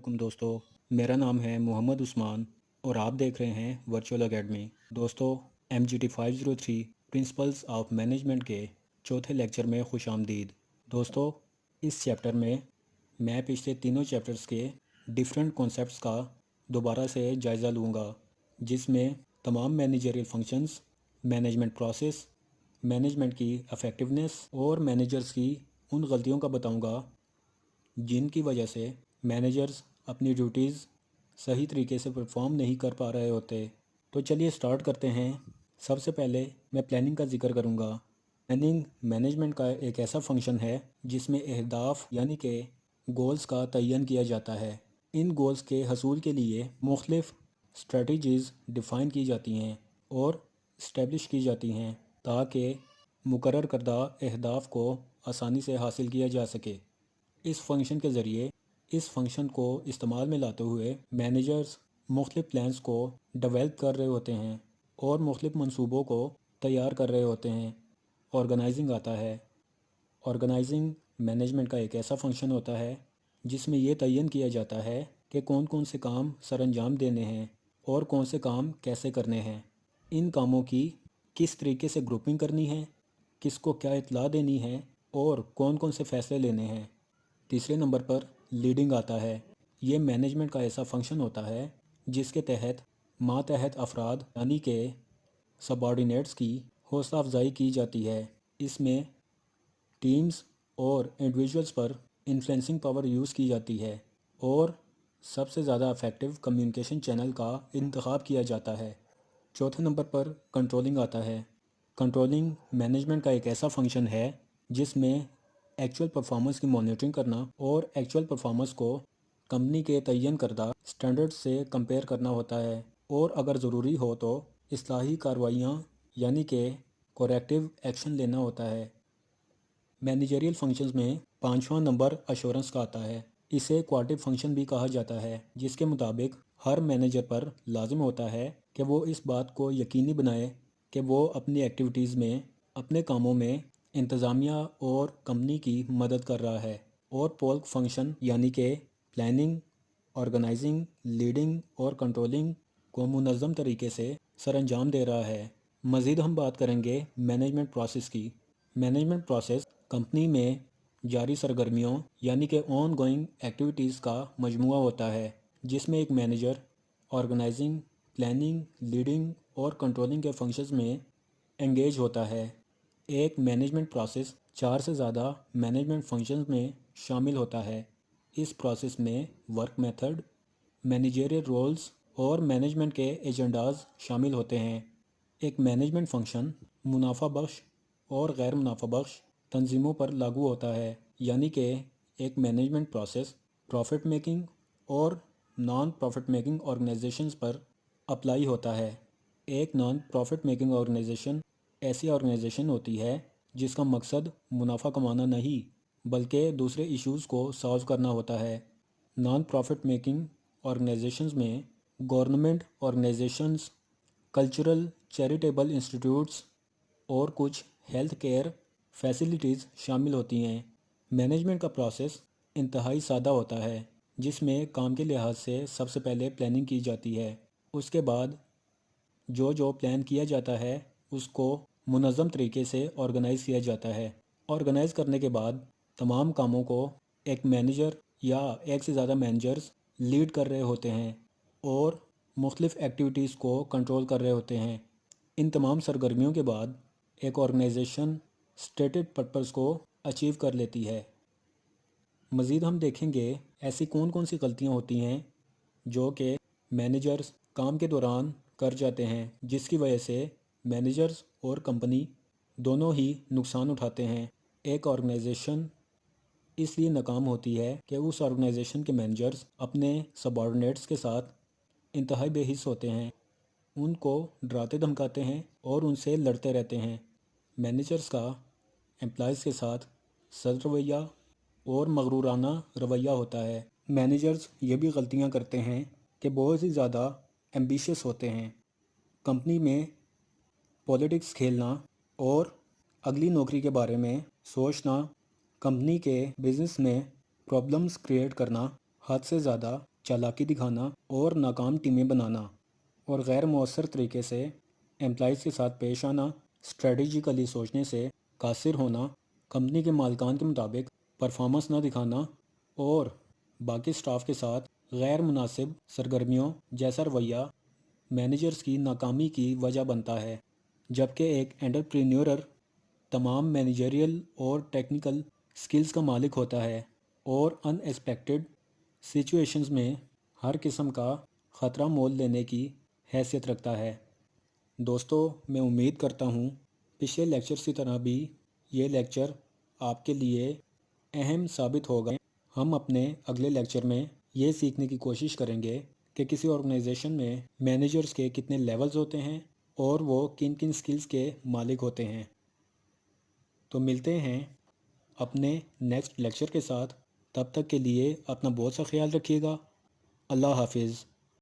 علیکم دوستو، میرا نام ہے محمد عثمان اور آپ دیکھ رہے ہیں ورچوئل اکیڈمی۔ دوستو، MGT 503 پرنسپلز آف مینجمنٹ کے چوتھے لیکچر میں خوش آمدید۔ دوستو، اس چیپٹر میں پچھلے تینوں چیپٹرز کے ڈیفرنٹ کانسیپٹس کا دوبارہ سے جائزہ لوں گا، جس میں تمام managerial functions, management process, management کی افیکٹونیس اور مینیجرز کی ان غلطیوں کا بتاؤں گا جن کی وجہ سے مینیجرز اپنی ڈیوٹیز صحیح طریقے سے پرفارم نہیں کر پا رہے ہوتے۔ تو چلیے سٹارٹ کرتے ہیں۔ سب سے پہلے میں پلاننگ کا ذکر کروں گا۔ پلاننگ مینجمنٹ کا ایک ایسا فنکشن ہے جس میں اہداف یعنی کہ گولز کا تعین کیا جاتا ہے۔ ان گولز کے حصول کے لیے مختلف اسٹریٹجیز ڈیفائن کی جاتی ہیں اور اسٹیبلش کی جاتی ہیں تاکہ مقرر کردہ اہداف کو آسانی سے حاصل کیا جا سکے۔ اس فنکشن کے ذریعے اس فنکشن کو استعمال میں لاتے ہوئے مینیجرز مختلف پلانز کو ڈیولپ کر رہے ہوتے ہیں اور مختلف منصوبوں کو تیار کر رہے ہوتے ہیں۔ آرگنائزنگ آتا ہے۔ آرگنائزنگ مینجمنٹ کا ایک ایسا فنکشن ہوتا ہے جس میں یہ تعین کیا جاتا ہے کہ کون کون سے کام سر انجام دینے ہیں اور کون سے کام کیسے کرنے ہیں، ان کاموں کی کس طریقے سے گروپنگ کرنی ہے، کس کو کیا اطلاع دینی ہے اور کون کون سے فیصلے لینے ہیں۔ تیسرے نمبر پر لیڈنگ آتا ہے۔ یہ مینجمنٹ کا ایسا فنکشن ہوتا ہے جس کے تحت ماتحت افراد یعنی کہ سب آرڈینیٹس کی حوصلہ افزائی کی جاتی ہے۔ اس میں ٹیمز اور انڈیویجولز پر انفلوئنسنگ پاور یوز کی جاتی ہے اور سب سے زیادہ افیکٹو کمیونیکیشن چینل کا انتخاب کیا جاتا ہے۔ چوتھے نمبر پر کنٹرولنگ آتا ہے۔ کنٹرولنگ مینجمنٹ کا ایک ایسا فنکشن ہے جس میں ایکچوئل پرفارمنس کی مانیٹرنگ کرنا اور ایکچوئل پرفارمنس کو کمپنی کے تعین کردہ سٹینڈرڈ سے کمپیئر کرنا ہوتا ہے اور اگر ضروری ہو تو اصلاحی کارروائیاں یعنی کہ کوریکٹیو ایکشن لینا ہوتا ہے۔ مینیجریل فنکشنز میں پانچواں نمبر ایشورنس کا آتا ہے۔ اسے کوآرڈینیٹو فنکشن بھی کہا جاتا ہے، جس کے مطابق ہر مینیجر پر لازم ہوتا ہے کہ وہ اس بات کو یقینی بنائے کہ وہ اپنی ایکٹیویٹیز میں، اپنے کاموں میں انتظامیہ اور کمپنی کی مدد کر رہا ہے اور پولک فنکشن یعنی کہ پلاننگ، آرگنائزنگ، لیڈنگ اور کنٹرولنگ کو منظم طریقے سے سر انجام دے رہا ہے۔ مزید ہم بات کریں گے مینجمنٹ پروسیس کی۔ مینجمنٹ پروسیس کمپنی میں جاری سرگرمیوں یعنی کہ آن گوئنگ ایکٹیویٹیز کا مجموعہ ہوتا ہے جس میں ایک مینیجر آرگنائزنگ، پلاننگ، لیڈنگ اور کنٹرولنگ کے فنکشنز میں انگیج ہوتا ہے۔ ایک مینجمنٹ پروسیس 4 سے زیادہ مینجمنٹ فنکشنز میں شامل ہوتا ہے۔ اس پروسیس میں ورک میتھڈ، مینیجریل رولز اور مینجمنٹ کے ایجنڈاز شامل ہوتے ہیں۔ ایک مینجمنٹ فنکشن منافع بخش اور غیر منافع بخش تنظیموں پر لاگو ہوتا ہے، یعنی کہ ایک مینجمنٹ پروسیس پروفٹ میکنگ اور نان پروفٹ میکنگ آرگنائزیشنز پر اپلائی ہوتا ہے۔ ایک نان پروفٹ میکنگ آرگنائزیشن ایسی آرگنائزیشن ہوتی ہے جس کا مقصد منافع کمانا نہیں بلکہ دوسرے ایشوز کو سالو کرنا ہوتا ہے۔ نان پروفٹ میکنگ آرگنائزیشنز میں government organizations, cultural charitable institutes اور کچھ ہیلتھ کیئر فیسلٹیز شامل ہوتی ہیں۔ مینجمنٹ کا پروسیس انتہائی سادہ ہوتا ہے، جس میں کام کے لحاظ سے سب سے پہلے پلاننگ کی جاتی ہے۔ اس کے بعد جو پلان کیا جاتا ہے اس کو منظم طریقے سے آرگنائز کیا جاتا ہے۔ آرگنائز کرنے کے بعد تمام کاموں کو ایک مینیجر یا ایک سے زیادہ مینیجرز لیڈ کر رہے ہوتے ہیں اور مختلف ایکٹیویٹیز کو کنٹرول کر رہے ہوتے ہیں۔ ان تمام سرگرمیوں کے بعد ایک آرگنائزیشن اسٹیٹڈ پرپز کو اچیو کر لیتی ہے۔ مزید ہم دیکھیں گے ایسی کون کون سی غلطیاں ہوتی ہیں جو کہ مینیجرز کام کے دوران کر جاتے ہیں، جس کی وجہ سے مینیجرز اور کمپنی دونوں ہی نقصان اٹھاتے ہیں۔ ایک آرگنائزیشن اس لیے ناکام ہوتی ہے کہ اس آرگنائزیشن کے مینیجرز اپنے سب آرڈینیٹس کے ساتھ انتہائی بے حس ہوتے ہیں، ان کو ڈراتے دھمکاتے ہیں اور ان سے لڑتے رہتے ہیں۔ مینیجرز کا امپلائیز کے ساتھ سخت رویہ اور مغرورانہ رویہ ہوتا ہے۔ مینیجرز یہ بھی غلطیاں کرتے ہیں کہ بہت ہی زیادہ ایمبیشیس ہوتے ہیں۔ کمپنی میں پولیٹکس کھیلنا اور اگلی نوکری کے بارے میں سوچنا، کمپنی کے بزنس میں پرابلمز کریٹ کرنا، حد سے زیادہ چالاکی دکھانا اور ناکام ٹیمیں بنانا، اور غیر مؤثر طریقے سے امپلائیز کے ساتھ پیش آنا، اسٹریٹجیکلی سوچنے سے قاصر ہونا، کمپنی کے مالکان کے مطابق پرفارمنس نہ دکھانا، اور باقی سٹاف کے ساتھ غیر مناسب سرگرمیوں جیسا رویہ مینیجرز کی ناکامی کی وجہ بنتا ہے، جبکہ ایک انٹرپرینیورر تمام مینیجریل اور ٹیکنیکل سکلز کا مالک ہوتا ہے اور ان ایکسپیکٹڈ سچویشنز میں ہر قسم کا خطرہ مول لینے کی حیثیت رکھتا ہے۔ دوستو، میں امید کرتا ہوں پچھلے لیکچرز کی طرح بھی یہ لیکچر آپ کے لیے اہم ثابت ہوگا۔ ہم اپنے اگلے لیکچر میں یہ سیکھنے کی کوشش کریں گے کہ کسی آرگنائزیشن میں مینیجرز کے کتنے لیولز ہوتے ہیں اور وہ کن کن سکلز کے مالک ہوتے ہیں۔ تو ملتے ہیں اپنے نیکسٹ لیکچر کے ساتھ، تب تک کے لیے اپنا بہت سا خیال رکھیے گا۔ اللہ حافظ۔